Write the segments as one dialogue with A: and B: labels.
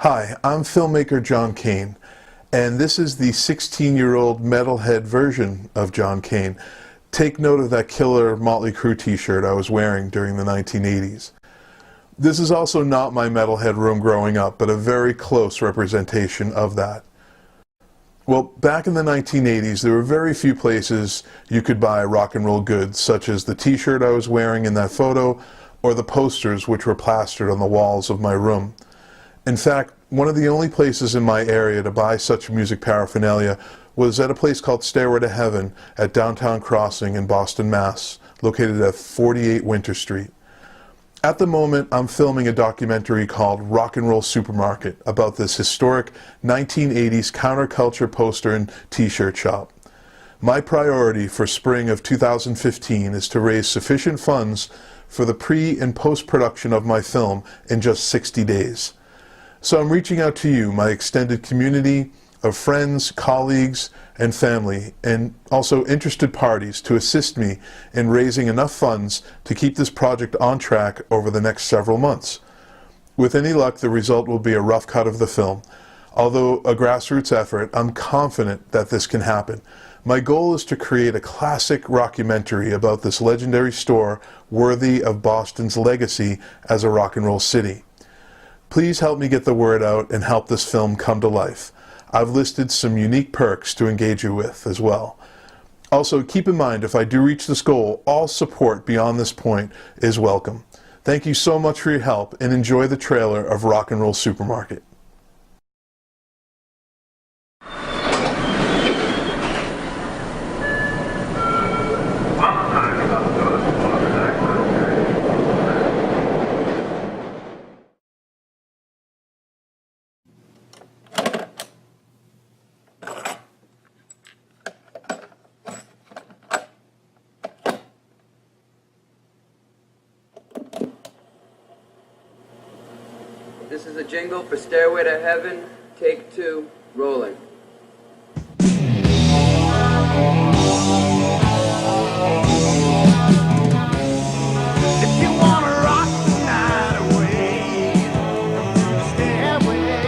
A: Hi, I'm filmmaker John Kane, and this is the 16-year-old metalhead version of John Kane. Take note of that killer Motley Crue t-shirt I was wearing during the 1980s. This is also not my metalhead room growing up, but a very close representation of that. Well, back in the 1980s, there were very few places you could buy rock and roll goods, such as the t-shirt I was wearing in that photo, or the posters which were plastered on the walls of my room. In fact, one of the only places in my area to buy such music paraphernalia was at a place called Stairway to Heaven at Downtown Crossing in Boston, Mass., located at 48 Winter Street. At the moment, I'm filming a documentary called Rock and Roll Supermarket about this historic 1980s counterculture poster and t-shirt shop. My priority for spring of 2015 is to raise sufficient funds for the pre- and post-production of my film in just 60 days. So I'm reaching out to you, my extended community of friends, colleagues, and family, and also interested parties to assist me in raising enough funds to keep this project on track over the next several months. With any luck, the result will be a rough cut of the film. Although a grassroots effort, I'm confident that this can happen. My goal is to create a classic rockumentary about this legendary store worthy of Boston's legacy as a rock and roll city. Please help me get the word out and help this film come to life. I've listed some unique perks to engage you with as well. Also, keep in mind, if I do reach this goal, all support beyond this point is welcome. Thank you so much for your help, and enjoy the trailer of Rock and Roll Supermarket.
B: This is a jingle for Stairway to Heaven, take 2, rolling.
C: If you wanna rock the night away, Stairway.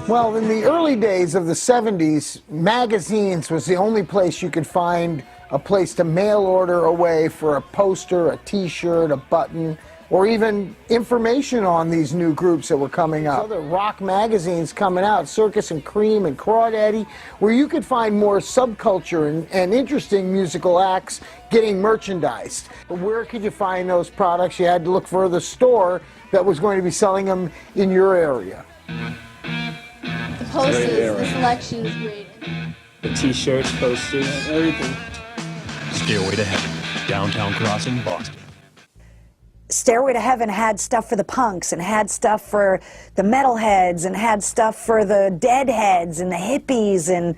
D: Well, in the early days of the 70s, magazines was the only place you could find a place to mail order away for a poster, a t-shirt, a button, or even information on these new groups that were coming up. Other rock magazines coming out, Circus and Cream and Crawdaddy, where you could find more subculture and interesting musical acts getting merchandised. But where could you find those products? You had to look for the store that was going to be selling them in your area.
E: The posters, the selection is great.
F: The t-shirts, posters, everything.
G: Stairway to Heaven, Downtown Crossing, Boston.
H: Stairway to Heaven had stuff for the punks and had stuff for the metalheads and had stuff for the deadheads and the hippies, and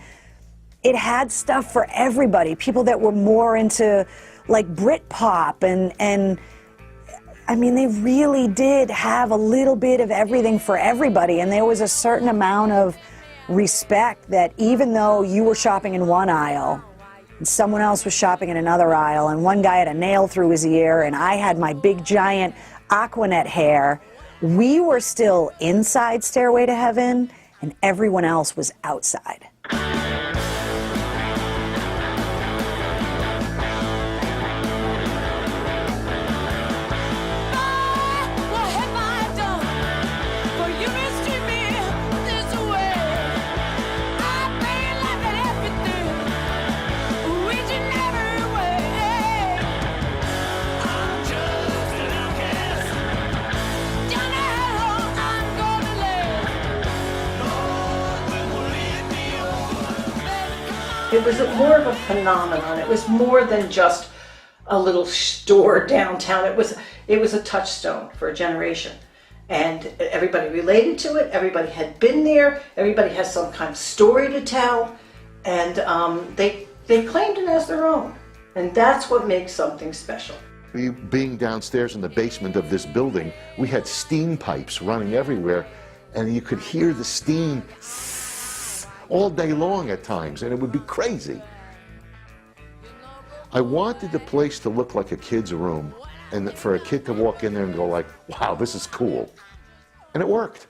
H: it had stuff for everybody. People that were more into like Britpop and I mean, they really did have a little bit of everything for everybody, and there was a certain amount of respect that even though you were shopping in one aisle, and someone else was shopping in another aisle, and one guy had a nail through his ear, and I had my big giant Aquanet hair, we were still inside Stairway to Heaven, and everyone else was outside.
I: It was more of a phenomenon. It was more than just a little store downtown. It was a touchstone for a generation. And everybody related to it, everybody had been there, everybody has some kind of story to tell, and they claimed it as their own. And that's what makes something special.
J: Being downstairs in the basement of this building, we had steam pipes running everywhere, and you could hear the steam all day long at times, and it would be crazy. I wanted the place to look like a kid's room, and for a kid to walk in there and go like, wow, this is cool. And it worked.